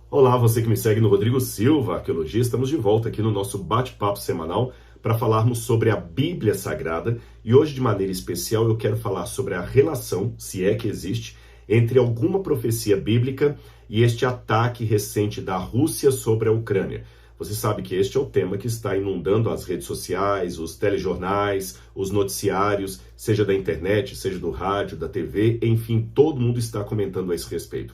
Olá, você que me segue no Rodrigo Silva, Arqueologia. Estamos de volta aqui no nosso bate-papo semanal para falarmos sobre a Bíblia Sagrada. E hoje, de maneira especial, eu quero falar sobre a relação, se é que existe, entre alguma profecia bíblica e este ataque recente da Rússia sobre a Ucrânia. Você sabe que este é o tema que está inundando as redes sociais, os telejornais, os noticiários, seja da internet, seja do rádio, da TV, enfim, todo mundo está comentando a esse respeito.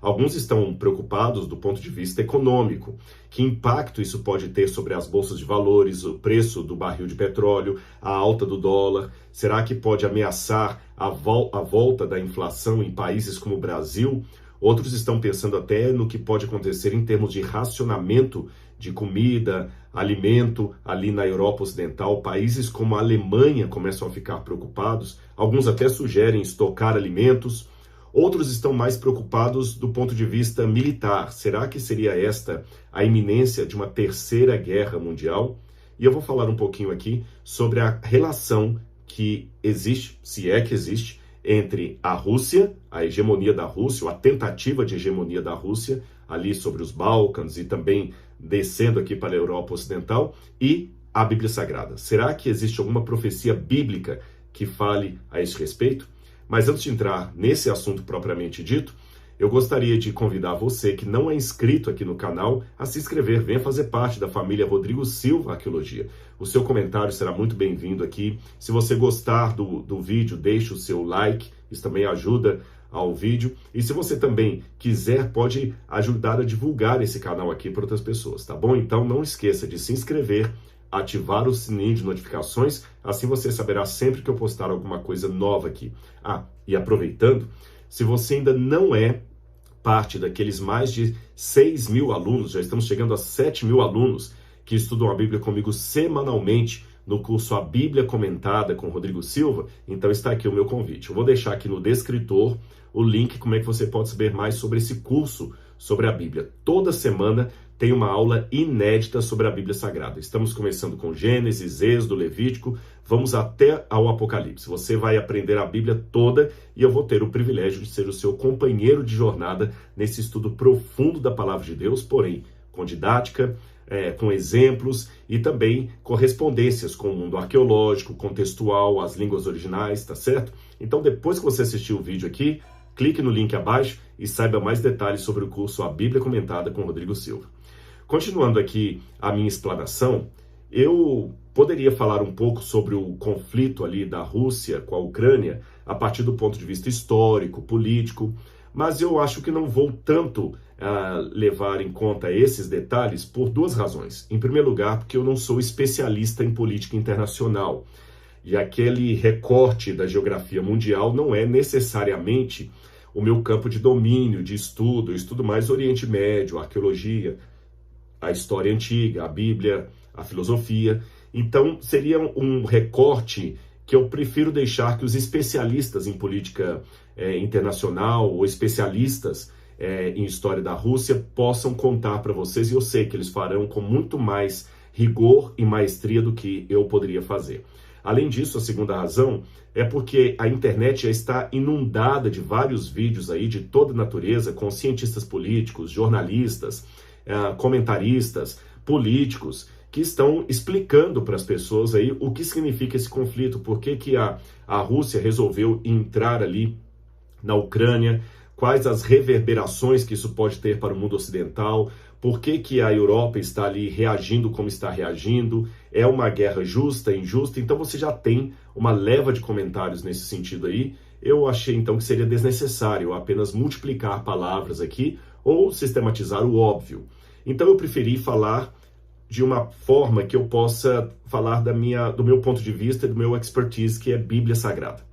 Alguns estão preocupados do ponto de vista econômico. Que impacto isso pode ter sobre as bolsas de valores, o preço do barril de petróleo, a alta do dólar? Será que pode ameaçar a volta da inflação em países como o Brasil? Outros estão pensando até no que pode acontecer em termos de racionamento de comida, alimento ali na Europa Ocidental. Países como a Alemanha começam a ficar preocupados. Alguns até sugerem estocar alimentos. Outros estão mais preocupados do ponto de vista militar. Será que seria esta a iminência de uma terceira guerra mundial? E eu vou falar um pouquinho aqui sobre a relação que existe, se é que existe, entre a Rússia, a hegemonia da Rússia, ou a tentativa de hegemonia da Rússia, ali sobre os Balcãs e também descendo aqui para a Europa Ocidental, e a Bíblia Sagrada. Será que existe alguma profecia bíblica que fale a esse respeito? Mas antes de entrar nesse assunto propriamente dito, eu gostaria de convidar você que não é inscrito aqui no canal a se inscrever, venha fazer parte da família Rodrigo Silva Arqueologia. O seu comentário será muito bem-vindo aqui. Se você gostar do vídeo, deixe o seu like, isso também ajuda ao vídeo. E se você também quiser, pode ajudar a divulgar esse canal aqui para outras pessoas, tá bom? Então não esqueça de se inscrever, ativar o sininho de notificações, assim você saberá sempre que eu postar alguma coisa nova aqui. E aproveitando, se você ainda não é parte daqueles mais de 6 mil alunos, já estamos chegando a 7 mil alunos que estudam a Bíblia comigo semanalmente no curso A Bíblia Comentada com Rodrigo Silva, então está aqui o meu convite. Eu vou deixar aqui no descritor o link, como é que você pode saber mais sobre esse curso sobre a Bíblia. Toda semana tem uma aula inédita sobre a Bíblia Sagrada. Estamos começando com Gênesis, Êxodo, Levítico, vamos até ao Apocalipse. Você vai aprender a Bíblia toda e eu vou ter o privilégio de ser o seu companheiro de jornada nesse estudo profundo da Palavra de Deus, porém com didática, com exemplos e também correspondências com o mundo arqueológico, contextual, as línguas originais, tá certo? Então depois que você assistir o vídeo aqui, clique no link abaixo e saiba mais detalhes sobre o curso A Bíblia Comentada com Rodrigo Silva. Continuando aqui a minha explanação, eu poderia falar um pouco sobre o conflito ali da Rússia com a Ucrânia a partir do ponto de vista histórico, político, mas eu acho que não vou tanto levar em conta esses detalhes por duas razões. Em primeiro lugar, porque eu não sou especialista em política internacional e aquele recorte da geografia mundial não é necessariamente o meu campo de domínio, de estudo. Eu estudo mais Oriente Médio, arqueologia, a história antiga, a Bíblia, a filosofia. Então, seria um recorte que eu prefiro deixar que os especialistas em política internacional ou especialistas em história da Rússia possam contar para vocês, e eu sei que eles farão com muito mais rigor e maestria do que eu poderia fazer. Além disso, a segunda razão é porque a internet já está inundada de vários vídeos aí de toda natureza, com cientistas políticos, jornalistas, comentaristas, políticos, que estão explicando para as pessoas aí o que significa esse conflito, por que a Rússia resolveu entrar ali na Ucrânia, quais as reverberações que isso pode ter para o mundo ocidental, por que a Europa está ali reagindo como está reagindo, é uma guerra justa, injusta? Então você já tem uma leva de comentários nesse sentido aí. Eu achei então que seria desnecessário apenas multiplicar palavras aqui ou sistematizar o óbvio. Então eu preferi falar de uma forma que eu possa falar do meu ponto de vista e do meu expertise, que é Bíblia Sagrada.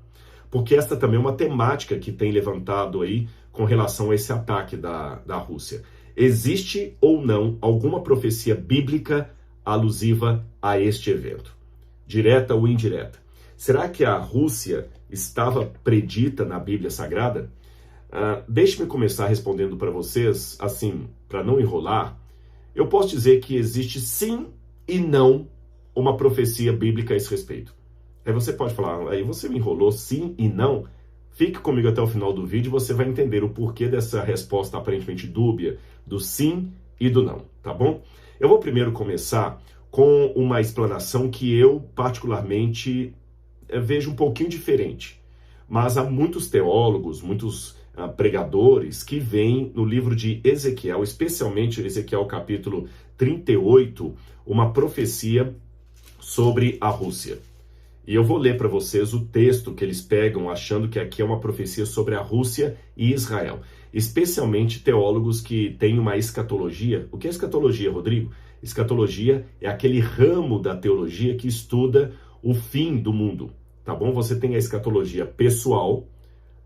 Porque esta também é uma temática que tem levantado aí com relação a esse ataque da Rússia. Existe ou não alguma profecia bíblica alusiva a este evento? Direta ou indireta? Será que a Rússia estava predita na Bíblia Sagrada? Deixe-me começar respondendo para vocês, assim, para não enrolar. Eu posso dizer que existe sim e não uma profecia bíblica a esse respeito. Aí você pode falar, aí você me enrolou sim e não? Fique comigo até o final do vídeo e você vai entender o porquê dessa resposta aparentemente dúbia do sim e do não, tá bom? Eu vou primeiro começar com uma explanação que eu particularmente vejo um pouquinho diferente. Mas há muitos teólogos, muitos pregadores que veem no livro de Ezequiel, especialmente Ezequiel capítulo 38, uma profecia sobre a Rússia. E eu vou ler para vocês o texto que eles pegam achando que aqui é uma profecia sobre a Rússia e Israel. Especialmente teólogos que têm uma escatologia. O que é escatologia, Rodrigo? Escatologia é aquele ramo da teologia que estuda o fim do mundo, tá bom? Você tem a escatologia pessoal,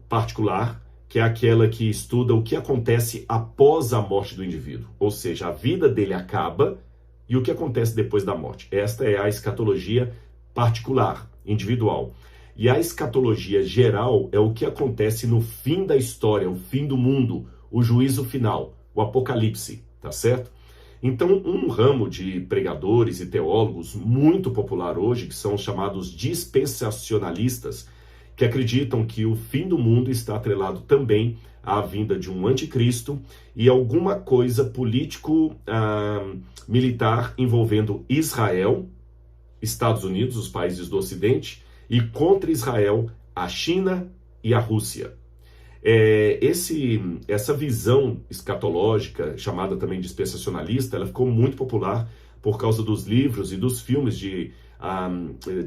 particular, que é aquela que estuda o que acontece após a morte do indivíduo. Ou seja, a vida dele acaba e o que acontece depois da morte. Esta é a escatologia particular, individual. E a escatologia geral é o que acontece no fim da história, o fim do mundo, o juízo final, o apocalipse, tá certo? Então, um ramo de pregadores e teólogos muito popular hoje, que são os chamados dispensacionalistas, que acreditam que o fim do mundo está atrelado também à vinda de um anticristo e alguma coisa político-militar envolvendo Israel, Estados Unidos, os países do Ocidente, e contra Israel, a China e a Rússia. Essa visão escatológica, chamada também dispensacionalista, ela ficou muito popular por causa dos livros e dos filmes de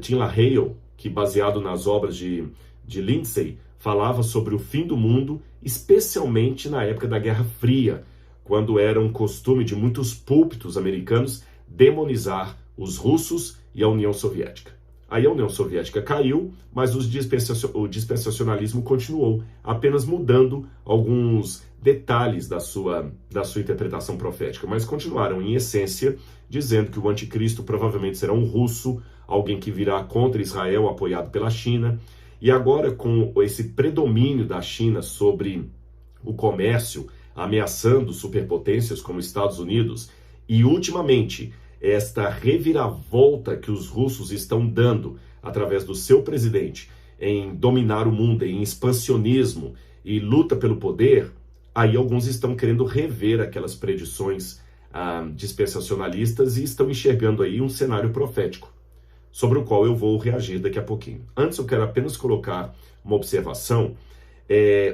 Tim LaHaye, que baseado nas obras de Lindsay, falava sobre o fim do mundo, especialmente na época da Guerra Fria, quando era um costume de muitos púlpitos americanos demonizar os russos e a União Soviética. Aí a União Soviética caiu, mas o dispensacionalismo continuou, apenas mudando alguns detalhes da sua interpretação profética, mas continuaram, em essência, dizendo que o anticristo provavelmente será um russo, alguém que virá contra Israel, apoiado pela China. E agora, com esse predomínio da China sobre o comércio, ameaçando superpotências como Estados Unidos, e ultimamente esta reviravolta que os russos estão dando através do seu presidente em dominar o mundo, em expansionismo e luta pelo poder, aí alguns estão querendo rever aquelas predições dispensacionalistas e estão enxergando aí um cenário profético, sobre o qual eu vou reagir daqui a pouquinho. Antes eu quero apenas colocar uma observação.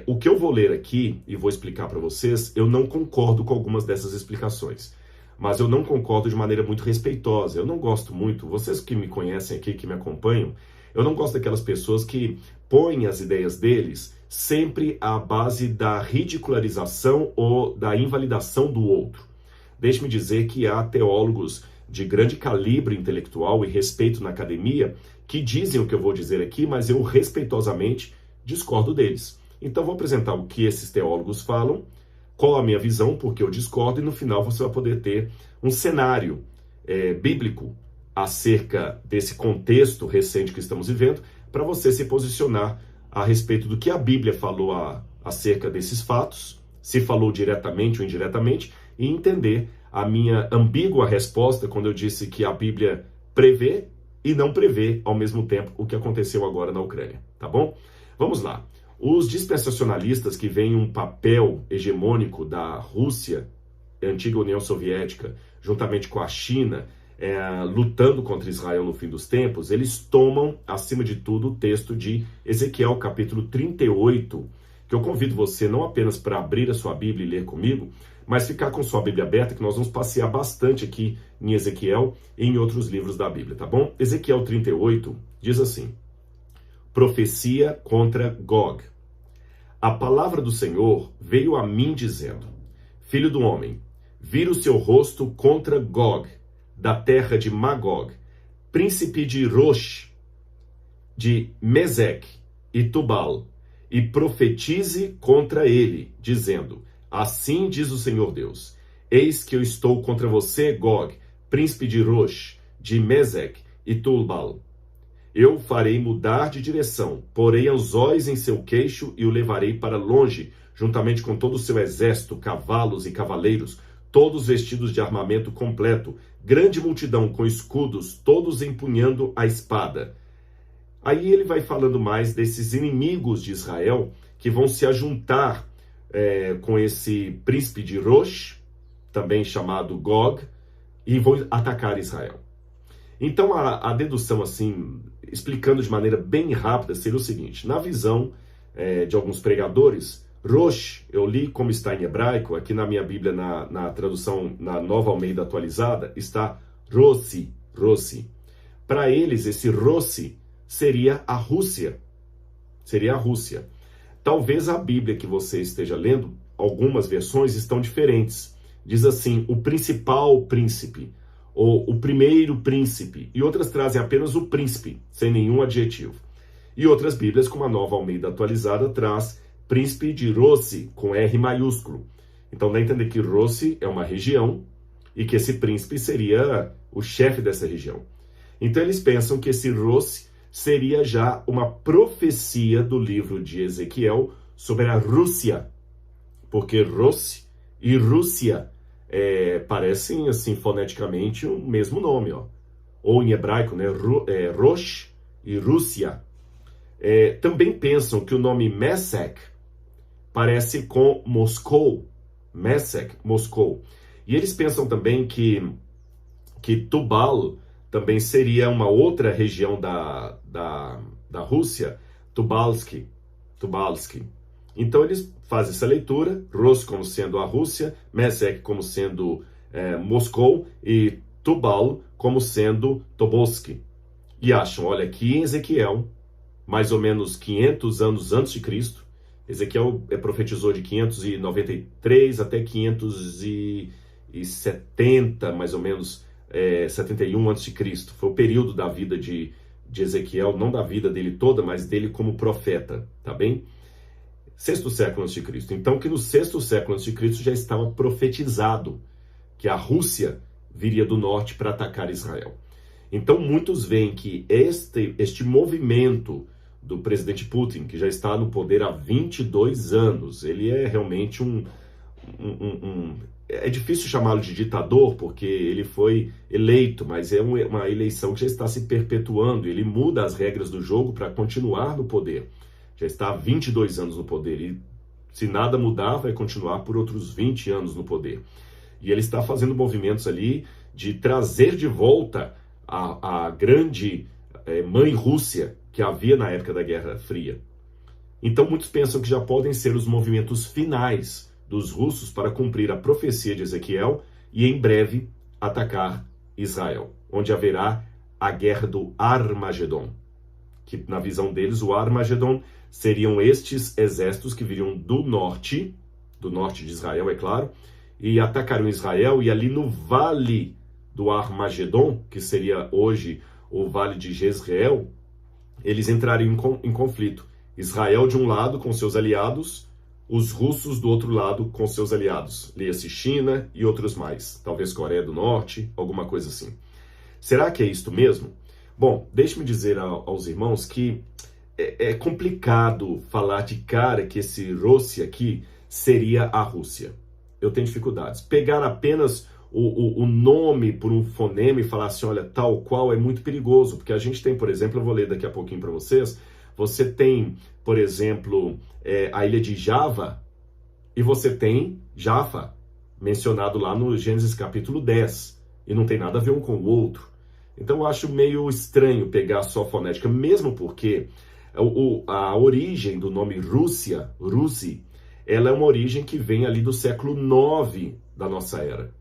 O que eu vou ler aqui e vou explicar para vocês, eu não concordo com algumas dessas explicações. Mas eu não concordo de maneira muito respeitosa. Eu não gosto muito, vocês que me conhecem aqui, que me acompanham, eu não gosto daquelas pessoas que põem as ideias deles sempre à base da ridicularização ou da invalidação do outro. Deixe-me dizer que há teólogos de grande calibre intelectual e respeito na academia que dizem o que eu vou dizer aqui, mas eu respeitosamente discordo deles. Então vou apresentar o que esses teólogos falam, qual a minha visão, porque eu discordo, e no final você vai poder ter um cenário bíblico acerca desse contexto recente que estamos vivendo, para você se posicionar a respeito do que a Bíblia falou acerca desses fatos, se falou diretamente ou indiretamente, e entender a minha ambígua resposta quando eu disse que a Bíblia prevê e não prevê ao mesmo tempo o que aconteceu agora na Ucrânia, tá bom? Vamos lá. Os dispensacionalistas que veem um papel hegemônico da Rússia, a antiga União Soviética, juntamente com a China, lutando contra Israel no fim dos tempos, eles tomam, acima de tudo, o texto de Ezequiel, capítulo 38, que eu convido você não apenas para abrir a sua Bíblia e ler comigo, mas ficar com sua Bíblia aberta, que nós vamos passear bastante aqui em Ezequiel e em outros livros da Bíblia, tá bom? Ezequiel 38 diz assim: profecia contra Gog. A palavra do Senhor veio a mim dizendo: filho do homem, vira o seu rosto contra Gog, da terra de Magog, príncipe de Rosh, de Meseque e Tubal, e profetize contra ele, dizendo: assim diz o Senhor Deus, eis que eu estou contra você, Gog, príncipe de Rosh, de Meseque e Tubal. Eu o farei mudar de direção, porei anzóis em seu queixo e o levarei para longe, juntamente com todo o seu exército, cavalos e cavaleiros, todos vestidos de armamento completo, grande multidão com escudos, todos empunhando a espada. Aí ele vai falando mais desses inimigos de Israel que vão se ajuntar com esse príncipe de Rosh, também chamado Gog, e vão atacar Israel. Então a dedução, assim, explicando de maneira bem rápida, seria o seguinte: na visão de alguns pregadores, Rosh, eu li como está em hebraico, aqui na minha Bíblia, na tradução, na Nova Almeida atualizada, está Rossi. Para eles, esse Rossi seria a Rússia. Seria a Rússia. Talvez a Bíblia que você esteja lendo, algumas versões estão diferentes. Diz assim, o principal príncipe, ou o primeiro príncipe, e outras trazem apenas o príncipe, sem nenhum adjetivo. E outras Bíblias, como a Nova Almeida atualizada, traz príncipe de Rossi, com R maiúsculo. Então dá a entender que Rossi é uma região, e que esse príncipe seria o chefe dessa região. Então eles pensam que esse Rossi seria já uma profecia do livro de Ezequiel sobre a Rússia, porque Rossi e Rússia parecem, assim, foneticamente o mesmo nome, ó. Ou em hebraico, né, Rosh e Rússia. Também pensam que o nome Mesek parece com Moscou, Mesek, Moscou. E eles pensam também que Tubal também seria uma outra região da Rússia, Tubalski. Então eles fazem essa leitura, Ros como sendo a Rússia, Mesek como sendo Moscou e Tubal como sendo Tobolski. E acham, olha, aqui em Ezequiel, mais ou menos 500 anos antes de Cristo, Ezequiel profetizou de 593 até 570, mais ou menos, 71 a.C. Foi o período da vida de Ezequiel, não da vida dele toda, mas dele como profeta, tá bem? 6º século a.C. Então, que no 6º século a.C. já estava profetizado que a Rússia viria do norte para atacar Israel. Então, muitos veem que este movimento do presidente Putin, que já está no poder há 22 anos, ele é realmente é difícil chamá-lo de ditador, porque ele foi eleito, mas é uma eleição que já está se perpetuando. Ele muda as regras do jogo para continuar no poder. Já está há 22 anos no poder e, se nada mudar, vai continuar por outros 20 anos no poder. E ele está fazendo movimentos ali de trazer de volta a grande mãe Rússia que havia na época da Guerra Fria. Então muitos pensam que já podem ser os movimentos finais dos russos para cumprir a profecia de Ezequiel e em breve atacar Israel, onde haverá a guerra do Armagedon, que na visão deles o Armagedon seriam estes exércitos que viriam do norte de Israel, é claro, e atacariam Israel, e ali no vale do Armagedon, que seria hoje o vale de Jezreel, eles entrariam em conflito. Israel de um lado com seus aliados, os russos do outro lado com seus aliados. Leia-se China e outros mais. Talvez Coreia do Norte, alguma coisa assim. Será que é isto mesmo? Bom, deixe-me dizer aos irmãos que é complicado falar de cara que esse Rússia aqui seria a Rússia. Eu tenho dificuldades. Pegar apenas o nome por um fonema e falar assim, olha, tal qual, é muito perigoso, porque a gente tem, por exemplo, eu vou ler daqui a pouquinho para vocês, você tem, por exemplo, a ilha de Java, e você tem Jaffa, mencionado lá no Gênesis capítulo 10, e não tem nada a ver um com o outro. Então eu acho meio estranho pegar só a fonética, mesmo porque a origem do nome Rússia, Russi, ela é uma origem que vem ali do século 9 da nossa era.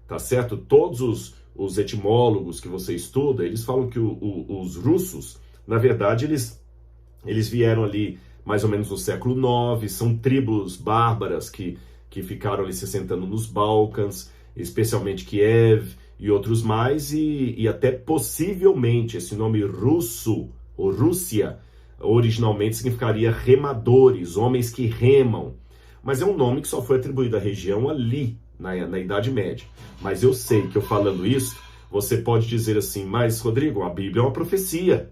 Tá certo? Todos os etimólogos que você estuda, eles falam que os russos, na verdade, eles vieram ali mais ou menos no século 9, são tribos bárbaras que ficaram ali se assentando nos Balcãs, especialmente Kiev e outros mais, e até possivelmente esse nome russo, ou Rússia, originalmente significaria remadores, homens que remam. Mas é um nome que só foi atribuído à região ali, na Idade Média. Mas eu sei que eu falando isso, você pode dizer assim, mas Rodrigo, a Bíblia é uma profecia.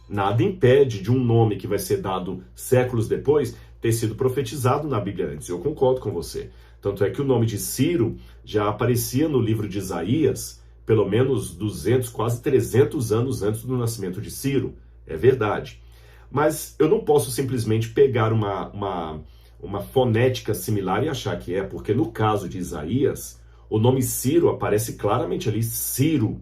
Nada impede de um nome que vai ser dado séculos depois ter sido profetizado na Bíblia antes. Eu concordo com você. Tanto é que o nome de Ciro já aparecia no livro de Isaías, pelo menos 200, quase 300 anos antes do nascimento de Ciro. É verdade. Mas eu não posso simplesmente pegar uma fonética similar e achar que é, porque no caso de Isaías, o nome Ciro aparece claramente ali, Ciro,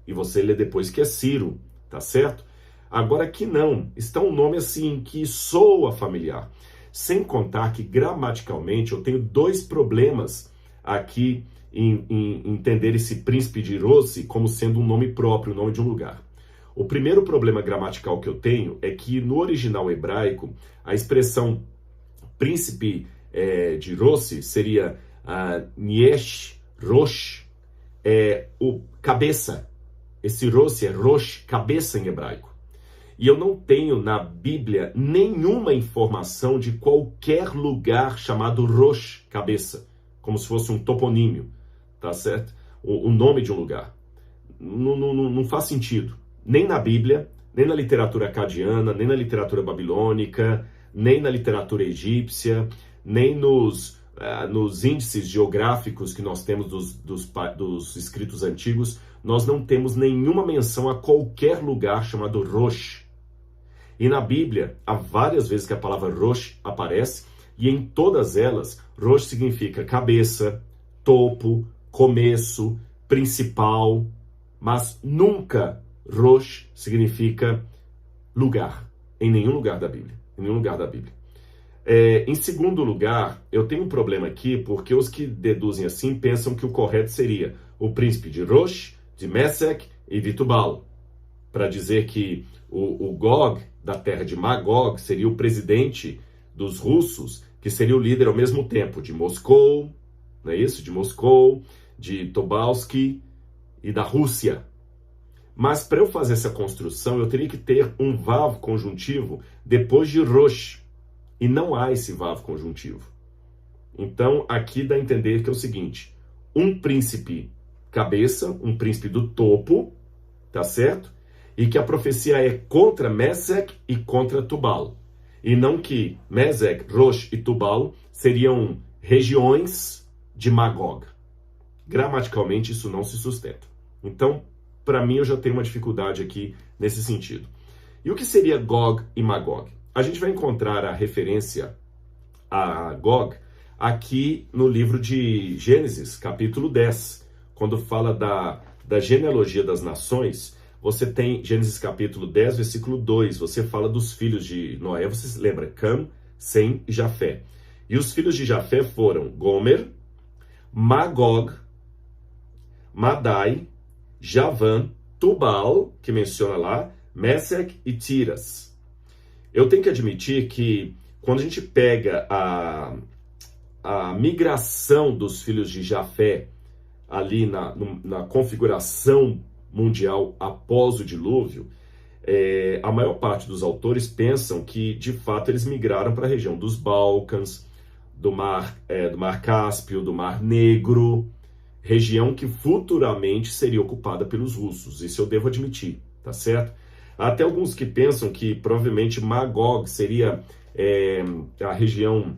e você lê depois que é Ciro, tá certo? Agora aqui não, está um nome assim que soa familiar. Sem contar que gramaticalmente eu tenho dois problemas aqui em entender esse príncipe de Rossi como sendo um nome próprio, o nome de um lugar. O primeiro problema gramatical que eu tenho é que no original hebraico a expressão príncipe de Rossi seria Niesh, Rosh, o cabeça. Esse Rossi é Rosh, cabeça em hebraico. E eu não tenho na Bíblia nenhuma informação de qualquer lugar chamado Rosh, cabeça, como se fosse um toponímio, tá certo? O nome de um lugar. Não faz sentido. Nem na Bíblia, nem na literatura acadiana, nem na literatura babilônica, nem na literatura egípcia, nem nos índices geográficos que nós temos dos escritos antigos, nós não temos nenhuma menção a qualquer lugar chamado Rosh. E na Bíblia, há várias vezes que a palavra Rosh aparece, e em todas elas, Rosh significa cabeça, topo, começo, principal, mas nunca Rosh significa lugar, em nenhum lugar da Bíblia. Em nenhum lugar da Bíblia. Em segundo lugar, eu tenho um problema aqui, porque os que deduzem assim pensam que o correto seria o príncipe de Rosh, de Mesec e de Tubal, para dizer que o Gog, da terra de Magog, seria o presidente dos russos, que seria o líder ao mesmo tempo de Moscou, não é isso? De Moscou, de Tobolsk e da Rússia. Mas para eu fazer essa construção, eu teria que ter um vav conjuntivo depois de Rosh. E não há esse vav conjuntivo. Então, aqui dá a entender que é o seguinte: um príncipe cabeça, um príncipe do topo, tá certo? E que a profecia é contra Mesec e contra Tubal. E não que Mesec, Rosh e Tubal seriam regiões de Magog. Gramaticalmente, isso não se sustenta. Então, para mim, eu já tenho uma dificuldade aqui nesse sentido. E o que seria Gog e Magog? A gente vai encontrar a referência a Gog aqui no livro de Gênesis, capítulo 10, quando fala da genealogia das nações. Você tem Gênesis capítulo 10, versículo 2, você fala dos filhos de Noé, você se lembra, Cam, Sem e Jafé. E os filhos de Jafé foram Gomer, Magog, Madai, Javan, Tubal, que menciona lá, Mesec e Tiras. Eu tenho que admitir que quando a gente pega a migração dos filhos de Jafé ali na configuração mundial após o dilúvio, a maior parte dos autores pensam que, de fato, eles migraram para a região dos Balcãs, do Mar Cáspio, do Mar Negro, região que futuramente seria ocupada pelos russos. Isso eu devo admitir, tá certo? Há até alguns que pensam que provavelmente Magog seria a região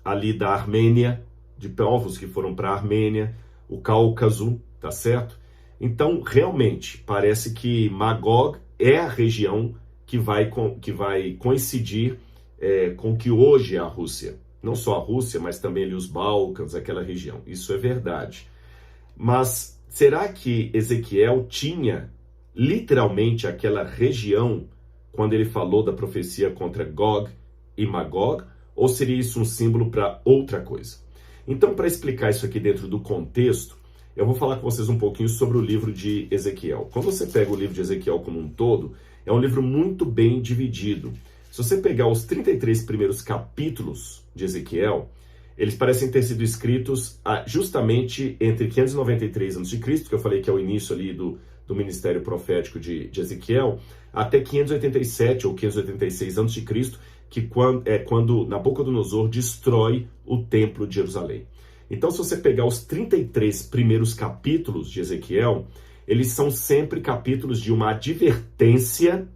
ali da Armênia, de povos que foram para a Armênia, o Cáucaso, tá certo? Então, realmente, parece que Magog é a região que vai coincidir com o que hoje é a Rússia. Não só a Rússia, mas também ali os Balcãs, aquela região. Isso é verdade. Mas será que Ezequiel tinha literalmente aquela região quando ele falou da profecia contra Gog e Magog? Ou seria isso um símbolo para outra coisa? Então, para explicar isso aqui dentro do contexto, eu vou falar com vocês um pouquinho sobre o livro de Ezequiel. Quando você pega o livro de Ezequiel como um todo, é um livro muito bem dividido. Se você pegar os 33 primeiros capítulos de Ezequiel, eles parecem ter sido escritos justamente entre 593 a.C., que eu falei que é o início ali do ministério profético de Ezequiel, até 587 ou 586 a.C., que quando Nabucodonosor destrói o templo de Jerusalém. Então, se você pegar os 33 primeiros capítulos de Ezequiel, eles são sempre capítulos de uma advertência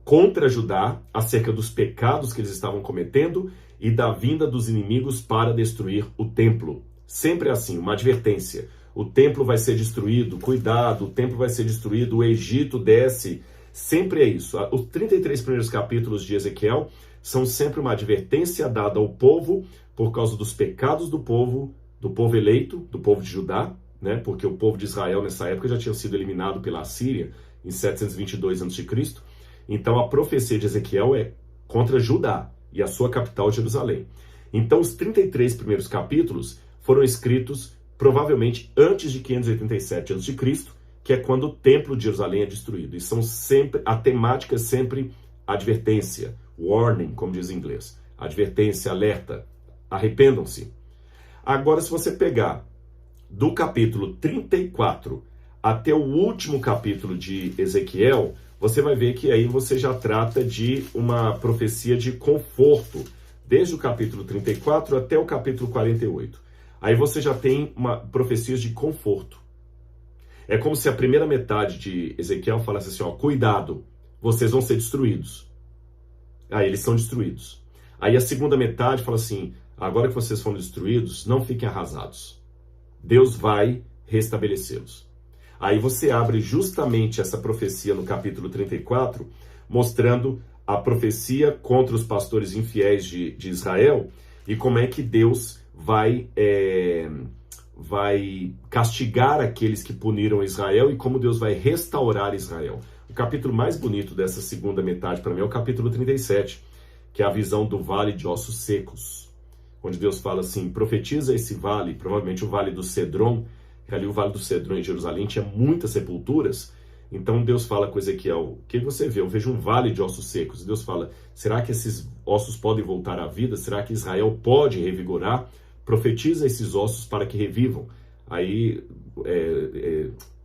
contra Judá acerca dos pecados que eles estavam cometendo e da vinda dos inimigos para destruir o templo. Sempre assim, uma advertência. O templo vai ser destruído, cuidado, o templo vai ser destruído, o Egito desce Sempre é isso. Os 33 primeiros capítulos de Ezequiel são sempre uma advertência dada ao povo por causa dos pecados do povo eleito, do povo de Judá, né? Porque o povo de Israel nessa época já tinha sido eliminado pela Assíria em 722 a.C. Então a profecia de Ezequiel é contra Judá e a sua capital Jerusalém. Então os 33 primeiros capítulos foram escritos provavelmente antes de 587 a.C., que é quando o templo de Jerusalém é destruído. E são sempre, a temática é sempre advertência, warning, como diz em inglês. Advertência, alerta, arrependam-se. Agora, se você pegar do capítulo 34 até o último capítulo de Ezequiel, você vai ver que aí você já trata de uma profecia de conforto, desde o capítulo 34 até o capítulo 48. Aí você já tem profecias de conforto. É como se a primeira metade de Ezequiel falasse assim, ó, cuidado, vocês vão ser destruídos. Aí eles são destruídos. Aí a segunda metade fala assim, agora que vocês foram destruídos, não fiquem arrasados. Deus vai restabelecê-los. Aí você abre justamente essa profecia no capítulo 34, mostrando a profecia contra os pastores infiéis de Israel e como é que Deus vai castigar aqueles que puniram Israel e como Deus vai restaurar Israel. O capítulo mais bonito dessa segunda metade para mim é o capítulo 37, que é a visão do vale de ossos secos, onde Deus fala assim, profetiza esse vale, provavelmente o vale do Cedron, que ali o vale do Cedron em Jerusalém tinha muitas sepulturas, então Deus fala com Ezequiel, o que você vê? Eu vejo um vale de ossos secos. E Deus fala, será que esses ossos podem voltar à vida? Será que Israel pode revigorar? Profetiza esses ossos para que revivam. Aí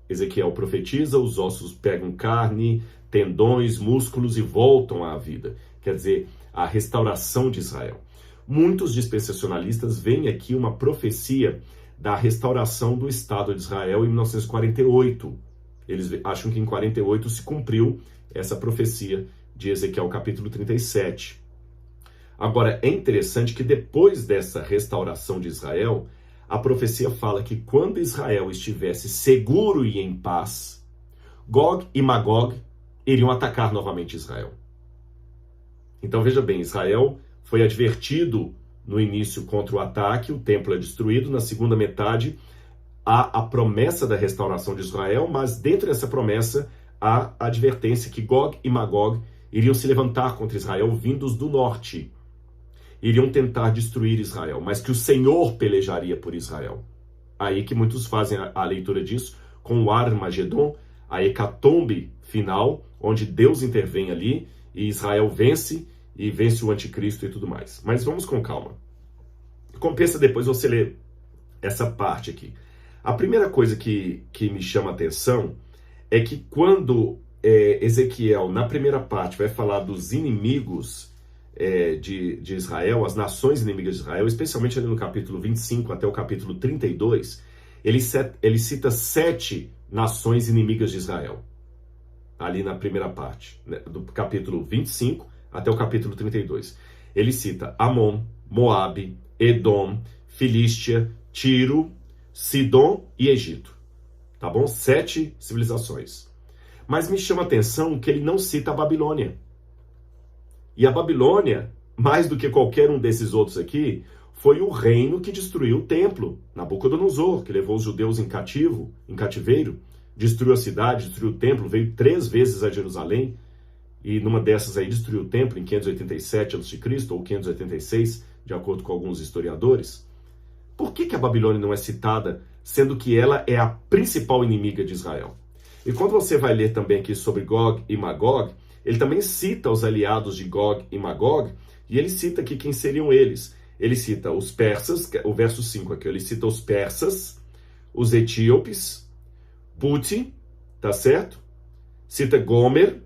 Ezequiel profetiza, os ossos pegam carne, tendões, músculos e voltam à vida. Quer dizer, a restauração de Israel. Muitos dispensacionalistas veem aqui uma profecia da restauração do Estado de Israel em 1948. Eles acham que em 48 se cumpriu essa profecia de Ezequiel capítulo 37. Agora, é interessante que depois dessa restauração de Israel, a profecia fala que quando Israel estivesse seguro e em paz, Gog e Magog iriam atacar novamente Israel. Então veja bem, Israel foi advertido no início contra o ataque, o templo é destruído, na segunda metade há a promessa da restauração de Israel, mas dentro dessa promessa há a advertência que Gog e Magog iriam se levantar contra Israel vindos do norte. Iriam tentar destruir Israel, mas que o Senhor pelejaria por Israel. Aí que muitos fazem a leitura disso com o Armagedon, a hecatombe final, onde Deus intervém ali e Israel vence e vence o anticristo e tudo mais. Mas vamos com calma. Compensa depois você ler essa parte aqui. A primeira coisa que me chama a atenção é que quando Ezequiel, na primeira parte, vai falar dos inimigos de Israel, as nações inimigas de Israel, especialmente ali no capítulo 25 até o capítulo 32, ele cita 7 nações inimigas de Israel. Ali na primeira parte, né, do capítulo 25 até o capítulo 32. Ele cita Amon, Moabe, Edom, Filístia, Tiro, Sidom e Egito. Tá bom? 7 civilizações. Mas me chama a atenção que ele não cita a Babilônia. E a Babilônia, mais do que qualquer um desses outros aqui, foi o reino que destruiu o templo. Nabucodonosor, que levou os judeus em cativeiro, destruiu a cidade, destruiu o templo, veio 3 vezes a Jerusalém, e numa dessas aí destruiu o templo em 587 a.C. ou 586, de acordo com alguns historiadores. Por que a Babilônia não é citada, sendo que ela é a principal inimiga de Israel? E quando você vai ler também aqui sobre Gog e Magog, ele também cita os aliados de Gog e Magog, e ele cita aqui quem seriam eles. Ele cita os persas, o verso 5 aqui, ele cita os persas, os etíopes, Puti, tá certo? Cita Gomer,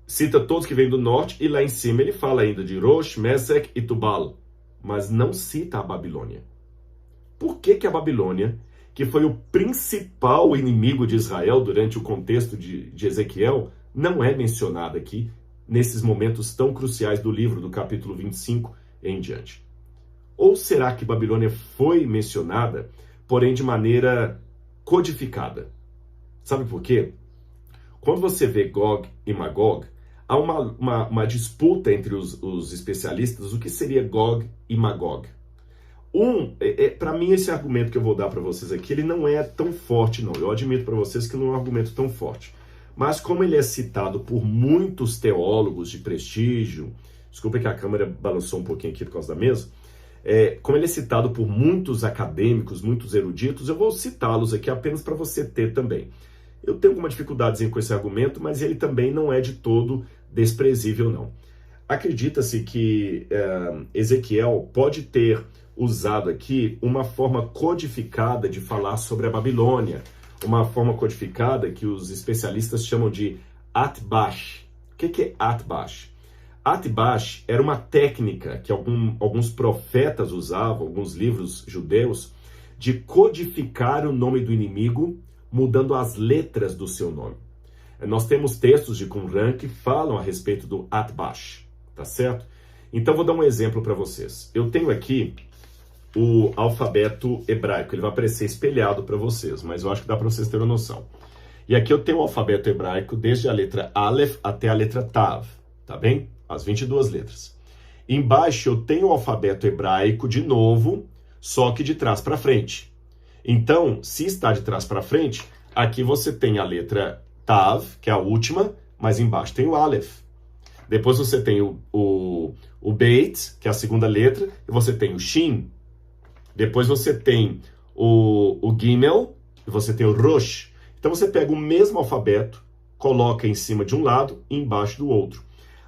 cita todos que vêm do norte, e lá em cima ele fala ainda de Rosh, Mesec e Tubal, mas não cita a Babilônia. Por que a Babilônia, que foi o principal inimigo de Israel durante o contexto de Ezequiel, não é mencionada aqui nesses momentos tão cruciais do livro, do capítulo 25 em diante? Ou será que Babilônia foi mencionada, porém de maneira codificada? Sabe por quê? Quando você vê Gog e Magog, há uma disputa entre os especialistas o que seria Gog e Magog. Para mim, esse argumento que eu vou dar para vocês aqui, ele não é tão forte, não. Eu admito para vocês que não é um argumento tão forte. Mas como ele é citado por muitos teólogos de prestígio, desculpa que a câmera balançou um pouquinho aqui por causa da mesa, como ele é citado por muitos acadêmicos, muitos eruditos, eu vou citá-los aqui apenas para você ter também. Eu tenho alguma dificuldadezinha com esse argumento, mas ele também não é de todo desprezível, não. Acredita-se que Ezequiel pode ter usado aqui uma forma codificada de falar sobre a Babilônia, uma forma codificada que os especialistas chamam de Atbash. O que é Atbash? Atbash era uma técnica que alguns profetas usavam, alguns livros judeus, de codificar o nome do inimigo, mudando as letras do seu nome. Nós temos textos de Qumran que falam a respeito do Atbash, tá certo? Então vou dar um exemplo para vocês. Eu tenho aqui o alfabeto hebraico, ele vai aparecer espelhado para vocês, mas eu acho que dá para vocês terem uma noção. E aqui eu tenho o alfabeto hebraico desde a letra Aleph até a letra Tav, tá bem? As 22 letras. Embaixo eu tenho o alfabeto hebraico de novo, só que de trás para frente. Então, se está de trás para frente, aqui você tem a letra Tav, que é a última, mas embaixo tem o Aleph. Depois você tem o Beit, que é a segunda letra, e você tem o Shin. Depois você tem o Gimel, e você tem o Rosh. Então você pega o mesmo alfabeto, coloca em cima de um lado e embaixo do outro.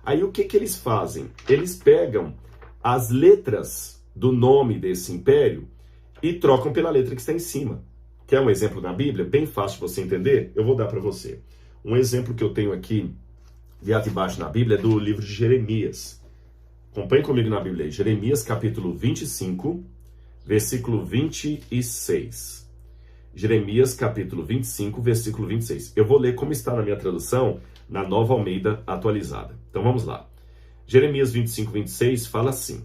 Aí o que eles fazem? Eles pegam as letras do nome desse império e trocam pela letra que está em cima. Quer um exemplo na Bíblia? Bem fácil de você entender? Eu vou dar para você. Um exemplo que eu tenho aqui de Atbash na Bíblia é do livro de Jeremias. Acompanhe comigo na Bíblia aí. Jeremias capítulo 25, versículo 26. Jeremias capítulo 25, versículo 26. Eu vou ler como está na minha tradução, na Nova Almeida atualizada. Então vamos lá. Jeremias 25, 26 fala assim: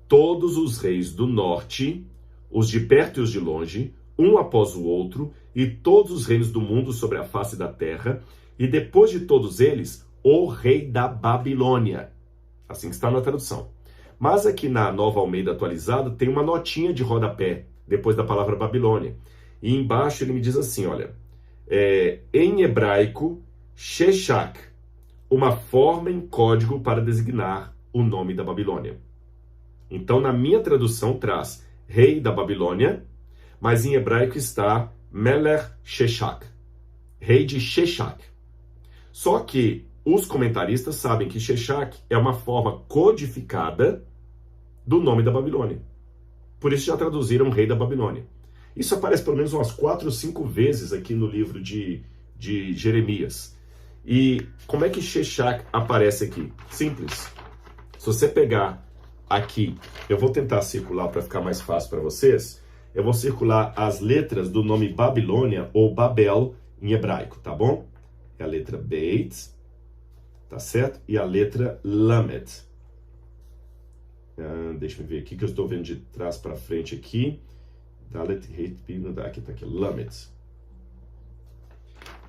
todos os reis do norte, os de perto e os de longe, um após o outro, e todos os reinos do mundo sobre a face da terra, e depois de todos eles, o rei da Babilônia. Assim que está na tradução. Mas aqui na Nova Almeida atualizada tem uma notinha de rodapé, depois da palavra Babilônia. E embaixo ele me diz assim, olha, em hebraico, Sheshak, uma forma em código para designar o nome da Babilônia. Então, na minha tradução, traz rei da Babilônia, mas em hebraico está Melech Sheshak, rei de Sheshak. Só que os comentaristas sabem que Sheshak é uma forma codificada do nome da Babilônia. Por isso já traduziram rei da Babilônia. Isso aparece pelo menos umas 4 ou 5 vezes aqui no livro de Jeremias. E como é que Sheshak aparece aqui? Simples. Se você pegar aqui, eu vou tentar circular para ficar mais fácil para vocês. Eu vou circular as letras do nome Babilônia ou Babel em hebraico, tá bom? É a letra Beit, tá certo? E a letra Lamed. Deixa eu ver aqui que eu estou vendo de trás para frente aqui. Aqui tá aqui, Lamed.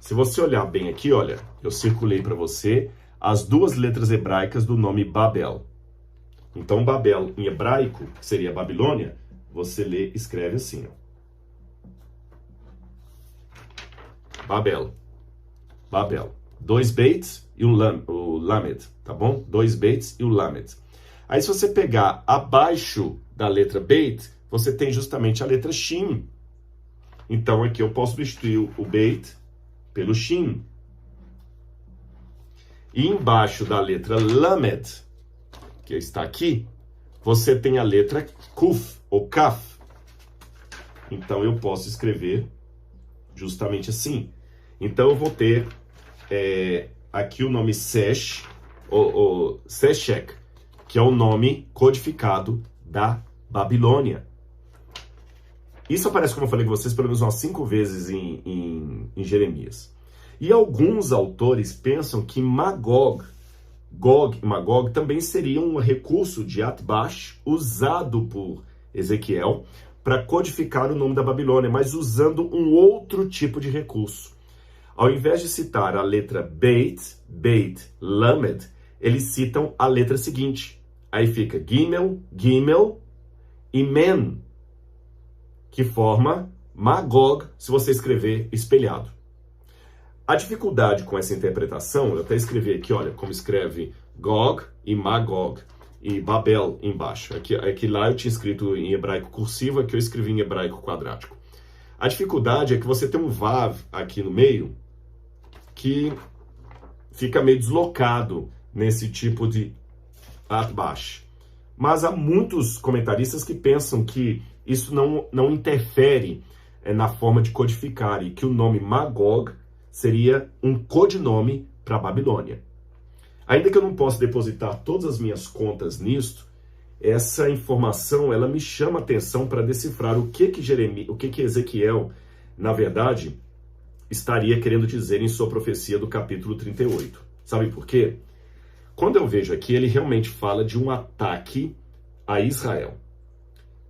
Se você olhar bem aqui, olha, eu circulei para você as 2 letras hebraicas do nome Babel. Então, Babel em hebraico, que seria Babilônia, você escreve assim, ó. Babel. Babel. 2 beits e o Lamed, tá bom? 2 beits e o Lamed. Aí, se você pegar abaixo da letra Beit, você tem justamente a letra Shin. Então, aqui eu posso substituir o Beit pelo Shin. E embaixo da letra Lamed, que está aqui, você tem a letra Kuf, ou Kaf. Então, eu posso escrever justamente assim. Então, eu vou ter aqui o nome Sesh, ou Seshek, que é o nome codificado da Babilônia. Isso aparece, como eu falei com vocês, pelo menos umas 5 vezes em Jeremias. E alguns autores pensam que Gog e Magog também seria um recurso de Atbash usado por Ezequiel para codificar o nome da Babilônia, mas usando um outro tipo de recurso. Ao invés de citar a letra Beit, Lamed, eles citam a letra seguinte. Aí fica Gimel, Gimel e Men, que forma Magog, se você escrever espelhado. A dificuldade com essa interpretação, eu até escrevi aqui, olha, como escreve Gog e Magog, e Babel embaixo. Aqui lá eu tinha escrito em hebraico cursivo, aqui eu escrevi em hebraico quadrático. A dificuldade é que você tem um Vav aqui no meio, que fica meio deslocado nesse tipo de Atbash. Mas há muitos comentaristas que pensam que isso não interfere na forma de codificar e que o nome Magog seria um codinome para a Babilônia. Ainda que eu não possa depositar todas as minhas contas nisto, essa informação ela me chama a atenção para decifrar o que Ezequiel, na verdade, estaria querendo dizer em sua profecia do capítulo 38. Sabe por quê? Quando eu vejo aqui, ele realmente fala de um ataque a Israel.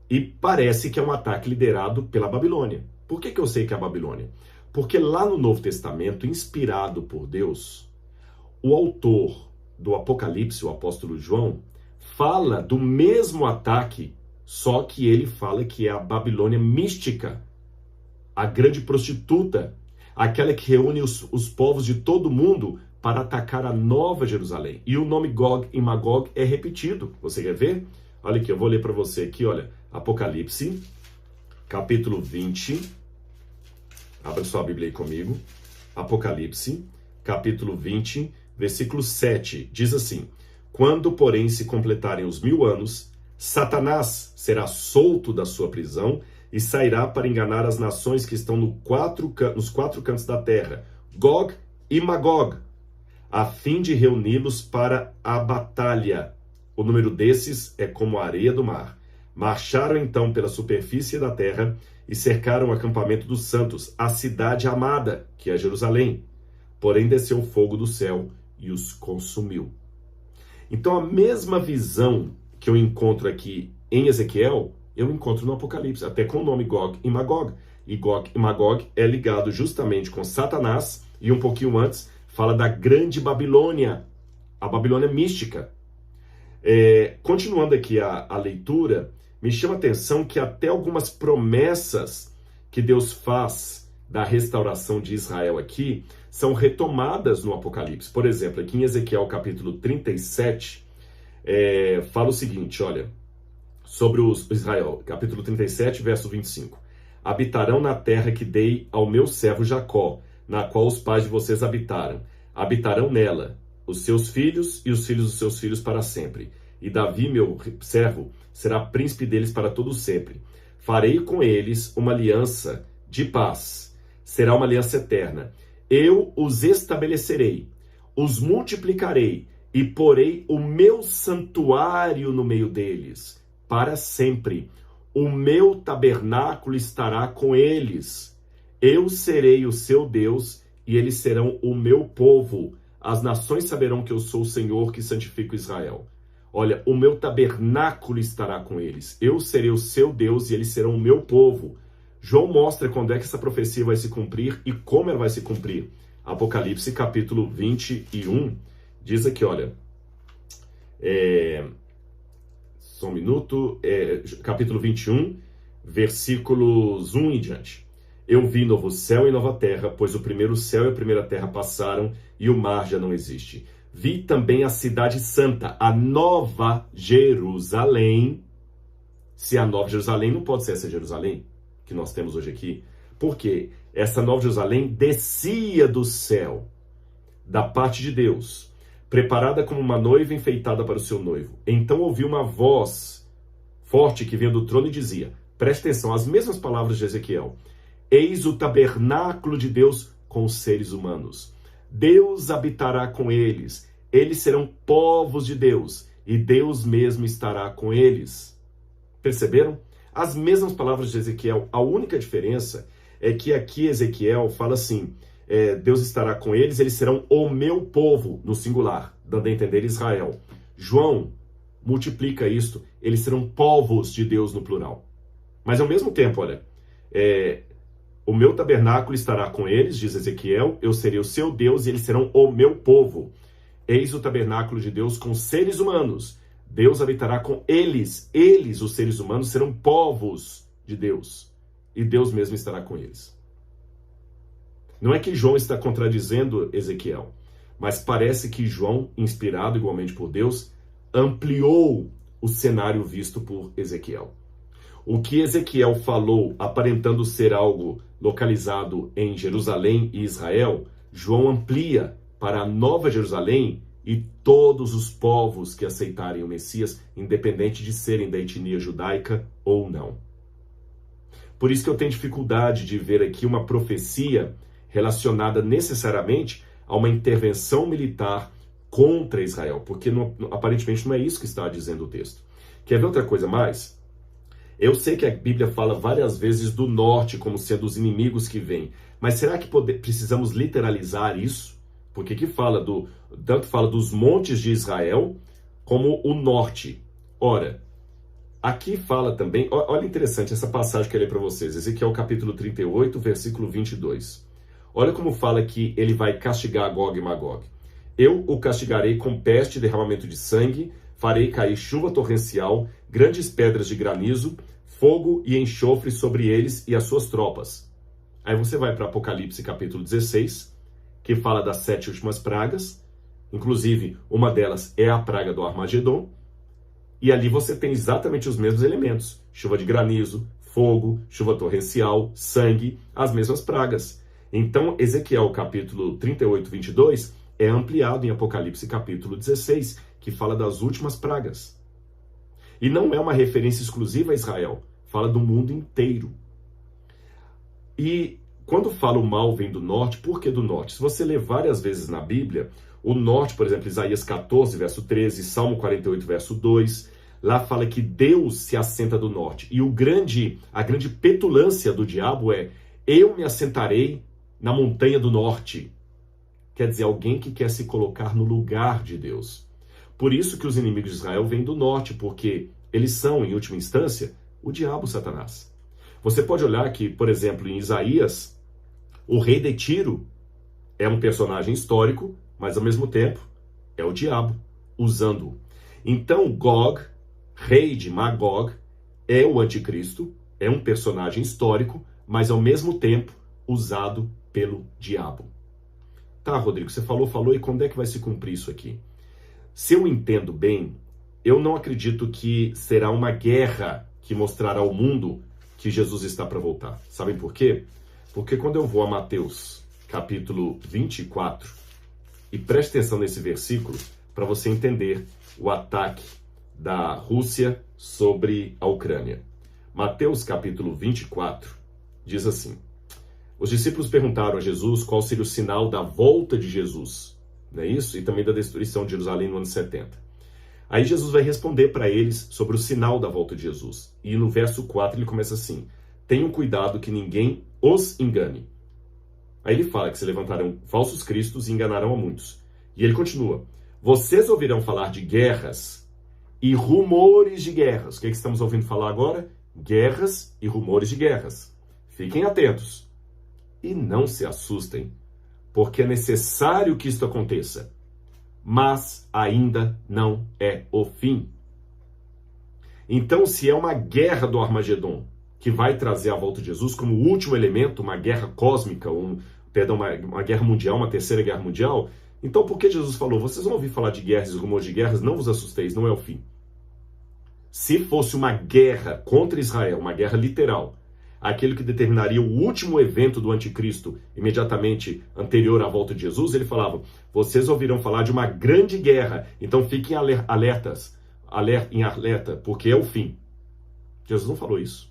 E parece que é um ataque liderado pela Babilônia. Por que eu sei que é a Babilônia? Porque lá no Novo Testamento, inspirado por Deus, o autor do Apocalipse, o apóstolo João, fala do mesmo ataque, só que ele fala que é a Babilônia mística, a grande prostituta, aquela que reúne os povos de todo mundo para atacar a Nova Jerusalém. E o nome Gog e Magog é repetido. Você quer ver? Olha aqui, eu vou ler para você aqui, olha. Apocalipse, capítulo 20. Abra sua Bíblia aí comigo. Apocalipse, capítulo 20, versículo 7. Diz assim: Quando, porém, se completarem os 1000 anos, Satanás será solto da sua prisão e sairá para enganar as nações que estão nos 4 cantos da terra, Gog e Magog, a fim de reuni-los para a batalha. O número desses é como a areia do mar. Marcharam então pela superfície da terra e cercaram o acampamento dos santos, a cidade amada, que é Jerusalém. Porém desceu fogo do céu e os consumiu. Então a mesma visão que eu encontro aqui em Ezequiel, eu encontro no Apocalipse, até com o nome Gog e Magog. E Gog e Magog é ligado justamente com Satanás, e um pouquinho antes fala da grande Babilônia, a Babilônia mística. Continuando aqui a leitura, me chama a atenção que até algumas promessas que Deus faz da restauração de Israel aqui são retomadas no Apocalipse. Por exemplo, aqui em Ezequiel capítulo 37, fala o seguinte, olha, sobre Israel, capítulo 37, verso 25. Habitarão na terra que dei ao meu servo Jacó, na qual os pais de vocês habitaram. Habitarão nela os seus filhos e os filhos dos seus filhos para sempre. E Davi, meu servo, será príncipe deles para todo sempre. Farei com eles uma aliança de paz. Será uma aliança eterna. Eu os estabelecerei, os multiplicarei e porei o meu santuário no meio deles, para sempre. O meu tabernáculo estará com eles. Eu serei o seu Deus e eles serão o meu povo. As nações saberão que eu sou o Senhor que santifico Israel. Olha, o meu tabernáculo estará com eles. Eu serei o seu Deus e eles serão o meu povo. João mostra quando é que essa profecia vai se cumprir e como ela vai se cumprir. Apocalipse capítulo 21 diz aqui, olha, só um minuto, capítulo 21, versículos 1 em diante. Eu vi novo céu e nova terra, pois o primeiro céu e a primeira terra passaram e o mar já não existe. Vi também a cidade santa, a nova Jerusalém. Se a nova Jerusalém não pode ser essa Jerusalém que nós temos hoje aqui, porque essa nova Jerusalém descia do céu, da parte de Deus, preparada como uma noiva enfeitada para o seu noivo. Então ouvi uma voz forte que vinha do trono e dizia, preste atenção, as mesmas palavras de Ezequiel, eis o tabernáculo de Deus com os seres humanos. Deus habitará com eles, eles serão povos de Deus, e Deus mesmo estará com eles. Perceberam? As mesmas palavras de Ezequiel, a única diferença é que aqui Ezequiel fala assim, Deus estará com eles, eles serão o meu povo, no singular, dando a entender Israel. João multiplica isto, eles serão povos de Deus no plural. Mas ao mesmo tempo, olha, O meu tabernáculo estará com eles, diz Ezequiel, eu serei o seu Deus e eles serão o meu povo. Eis o tabernáculo de Deus com seres humanos. Deus habitará com eles. Eles, os seres humanos, serão povos de Deus. E Deus mesmo estará com eles. Não é que João está contradizendo Ezequiel, mas parece que João, inspirado igualmente por Deus, ampliou o cenário visto por Ezequiel. O que Ezequiel falou, aparentando ser algo localizado em Jerusalém e Israel, João amplia para a Nova Jerusalém e todos os povos que aceitarem o Messias, independente de serem da etnia judaica ou não. Por isso que eu tenho dificuldade de ver aqui uma profecia relacionada necessariamente a uma intervenção militar contra Israel, porque aparentemente não é isso que está dizendo o texto. Quer ver outra coisa mais? Eu sei que a Bíblia fala várias vezes do norte como sendo os inimigos que vêm, mas será que precisamos literalizar isso? Porque aqui tanto fala dos montes de Israel como o norte. Ora, aqui fala também, olha interessante essa passagem que eu li para vocês, Ezequiel capítulo 38, versículo 22. Olha como fala que ele vai castigar Gog e Magog. Eu o castigarei com peste e derramamento de sangue, farei cair chuva torrencial, grandes pedras de granizo, fogo e enxofre sobre eles e as suas tropas. Aí você vai para Apocalipse capítulo 16, que fala das 7 últimas pragas, inclusive uma delas é a praga do Armagedon, e ali você tem exatamente os mesmos elementos, chuva de granizo, fogo, chuva torrencial, sangue, as mesmas pragas. Então Ezequiel capítulo 38, 22 é ampliado em Apocalipse capítulo 16, que fala das últimas pragas. E não é uma referência exclusiva a Israel, fala do mundo inteiro. E quando fala o mal vem do norte, por que do norte? Se você ler várias vezes na Bíblia, o norte, por exemplo, Isaías 14, verso 13, Salmo 48, verso 2, lá fala que Deus se assenta do norte. E a grande petulância do diabo é: eu me assentarei na montanha do norte. Quer dizer, alguém que quer se colocar no lugar de Deus. Por isso que os inimigos de Israel vêm do norte, porque eles são, em última instância, o diabo, Satanás. Você pode olhar que, por exemplo, em Isaías, o rei de Tiro é um personagem histórico, mas ao mesmo tempo é o diabo usando-o. Então, Gog, rei de Magog, é o anticristo, é um personagem histórico, mas ao mesmo tempo usado pelo diabo. Tá, Rodrigo, você falou, e quando é que vai se cumprir isso aqui? Se eu entendo bem, eu não acredito que será uma guerra que mostrará ao mundo que Jesus está para voltar. Sabem por quê? Porque quando eu vou a Mateus, capítulo 24, e preste atenção nesse versículo para você entender o ataque da Rússia sobre a Ucrânia. Mateus, capítulo 24, diz assim: os discípulos perguntaram a Jesus qual seria o sinal da volta de Jesus, não é isso? E também da destruição de Jerusalém no ano 70. Aí Jesus vai responder para eles sobre o sinal da volta de Jesus. E no verso 4 ele começa assim: tenham cuidado que ninguém os engane. Aí ele fala que se levantarão falsos cristos e enganarão a muitos. E ele continua: vocês ouvirão falar de guerras e rumores de guerras. O que estamos ouvindo falar agora? Guerras e rumores de guerras. Fiquem atentos e não se assustem, porque é necessário que isto aconteça, mas ainda não é o fim. Então, se é uma guerra do Armagedon que vai trazer a volta de Jesus como último elemento, uma guerra cósmica, uma guerra mundial, uma terceira guerra mundial, então por que Jesus falou: vocês vão ouvir falar de guerras e rumores de guerras, não vos assusteis, não é o fim? Se fosse uma guerra contra Israel, uma guerra literal, aquele que determinaria o último evento do anticristo imediatamente anterior à volta de Jesus, ele falava: vocês ouvirão falar de uma grande guerra, então fiquem em alerta, porque é o fim. Jesus não falou isso.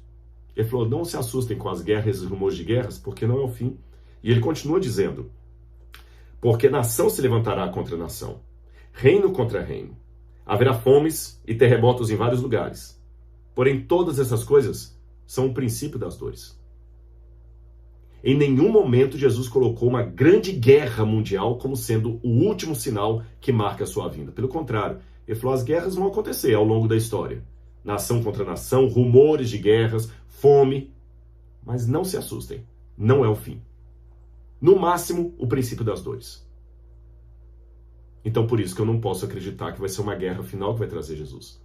Ele falou: não se assustem com as guerras e rumores de guerras, porque não é o fim. E ele continua dizendo: porque nação se levantará contra nação, reino contra reino. Haverá fomes e terremotos em vários lugares. Porém, todas essas coisas são o princípio das dores. Em nenhum momento Jesus colocou uma grande guerra mundial como sendo o último sinal que marca a sua vinda. Pelo contrário, ele falou: as guerras vão acontecer ao longo da história. Nação contra nação, rumores de guerras, fome. Mas não se assustem, não é o fim. No máximo, o princípio das dores. Então, por isso que eu não posso acreditar que vai ser uma guerra final que vai trazer Jesus.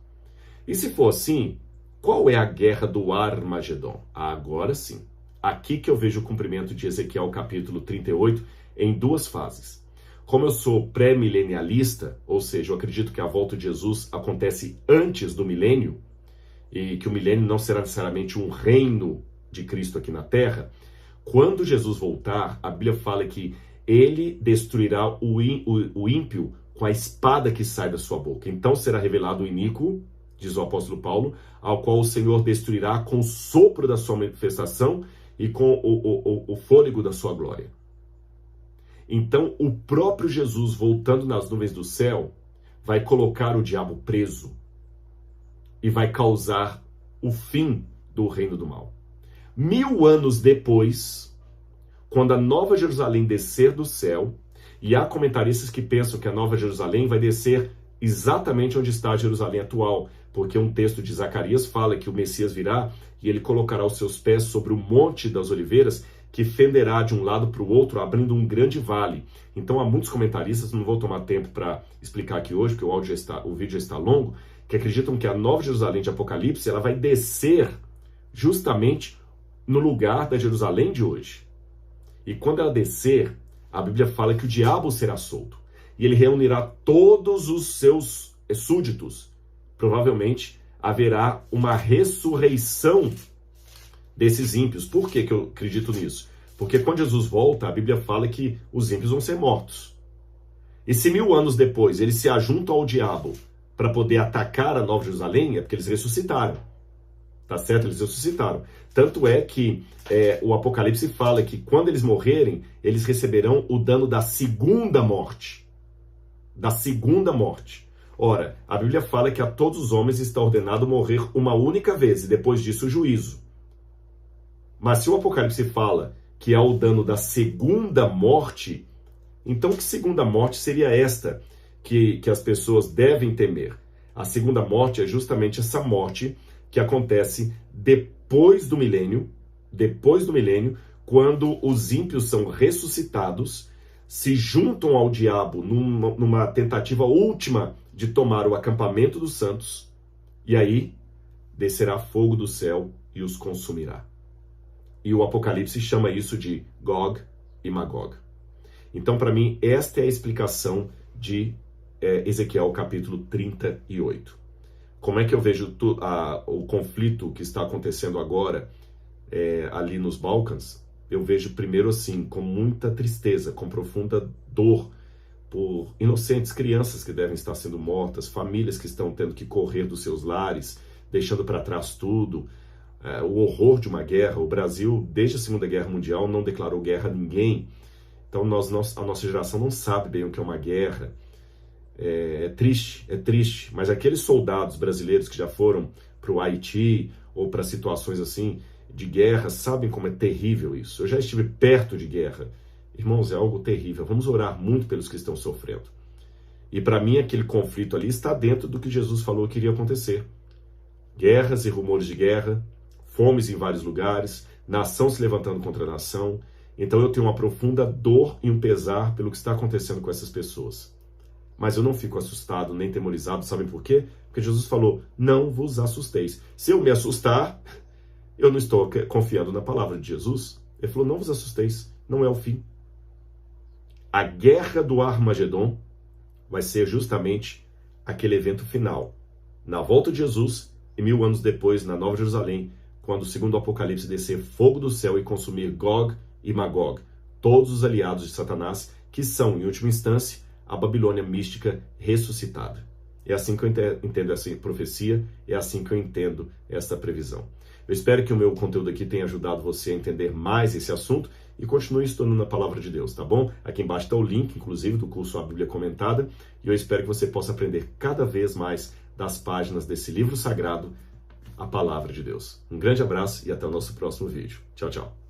E se for assim, qual é a guerra do Armagedon? Agora sim. Aqui que eu vejo o cumprimento de Ezequiel capítulo 38 em duas fases. Como eu sou pré-milenialista, ou seja, eu acredito que a volta de Jesus acontece antes do milênio, e que o milênio não será necessariamente um reino de Cristo aqui na Terra, quando Jesus voltar, a Bíblia fala que ele destruirá o ímpio com a espada que sai da sua boca. Então será revelado o iníquo, diz o apóstolo Paulo, ao qual o Senhor destruirá com o sopro da sua manifestação e com o fôlego da sua glória. Então o próprio Jesus, voltando nas nuvens do céu, vai colocar o diabo preso e vai causar o fim do reino do mal. 1000 anos depois, quando a Nova Jerusalém descer do céu, e há comentaristas que pensam que a Nova Jerusalém vai descer exatamente onde está a Jerusalém atual, porque um texto de Zacarias fala que o Messias virá e ele colocará os seus pés sobre o Monte das Oliveiras, que fenderá de um lado para o outro, abrindo um grande vale. Então há muitos comentaristas, não vou tomar tempo para explicar aqui hoje, porque o vídeo já está longo, que acreditam que a Nova Jerusalém de Apocalipse ela vai descer justamente no lugar da Jerusalém de hoje. E quando ela descer, a Bíblia fala que o diabo será solto. E ele reunirá todos os seus súditos. Provavelmente haverá uma ressurreição desses ímpios. Por que eu acredito nisso? Porque quando Jesus volta, a Bíblia fala que os ímpios vão ser mortos. E se 1000 anos depois eles se ajuntam ao diabo para poder atacar a Nova Jerusalém, é porque eles ressuscitaram. Tá certo? Eles ressuscitaram. Tanto é que o Apocalipse fala que quando eles morrerem, eles receberão o dano da segunda morte. Da segunda morte. Ora, a Bíblia fala que a todos os homens está ordenado morrer uma única vez, e depois disso o juízo. Mas se o Apocalipse fala que há o dano da segunda morte, então que segunda morte seria esta que as pessoas devem temer? A segunda morte é justamente essa morte que acontece depois do milênio, quando os ímpios são ressuscitados, se juntam ao diabo numa tentativa última de tomar o acampamento dos santos, e aí descerá fogo do céu e os consumirá. E o Apocalipse chama isso de Gog e Magog. Então, para mim, esta é a explicação de Ezequiel capítulo 38. Como é que eu vejo o conflito que está acontecendo agora ali nos Balcãs? Eu vejo primeiro assim, com muita tristeza, com profunda dor por inocentes crianças que devem estar sendo mortas, famílias que estão tendo que correr dos seus lares, deixando para trás tudo, o horror de uma guerra. O Brasil, desde a Segunda Guerra Mundial, não declarou guerra a ninguém. Então a nossa geração não sabe bem o que é uma guerra. É triste, mas aqueles soldados brasileiros que já foram para o Haiti ou para situações assim de guerra sabem como é terrível isso. Eu já estive perto de guerra. Irmãos, é algo terrível. Vamos orar muito pelos que estão sofrendo. E para mim aquele conflito ali está dentro do que Jesus falou que iria acontecer. Guerras e rumores de guerra, fomes em vários lugares, nação se levantando contra a nação. Então eu tenho uma profunda dor e um pesar pelo que está acontecendo com essas pessoas. Mas eu não fico assustado nem temorizado, sabem por quê? Porque Jesus falou, não vos assusteis. Se eu me assustar, eu não estou confiando na palavra de Jesus. Ele falou, não vos assusteis, não é o fim. A guerra do Armagedon vai ser justamente aquele evento final. Na volta de Jesus, e 1000 anos depois, na Nova Jerusalém, quando, segundo o Apocalipse, descer fogo do céu e consumir Gog e Magog, todos os aliados de Satanás, que são, em última instância, a Babilônia mística ressuscitada. É assim que eu entendo essa profecia, é assim que eu entendo essa previsão. Eu espero que o meu conteúdo aqui tenha ajudado você a entender mais esse assunto e continue estudando na Palavra de Deus, tá bom? Aqui embaixo está o link, inclusive, do curso A Bíblia Comentada, e eu espero que você possa aprender cada vez mais das páginas desse livro sagrado, a Palavra de Deus. Um grande abraço e até o nosso próximo vídeo. Tchau, tchau.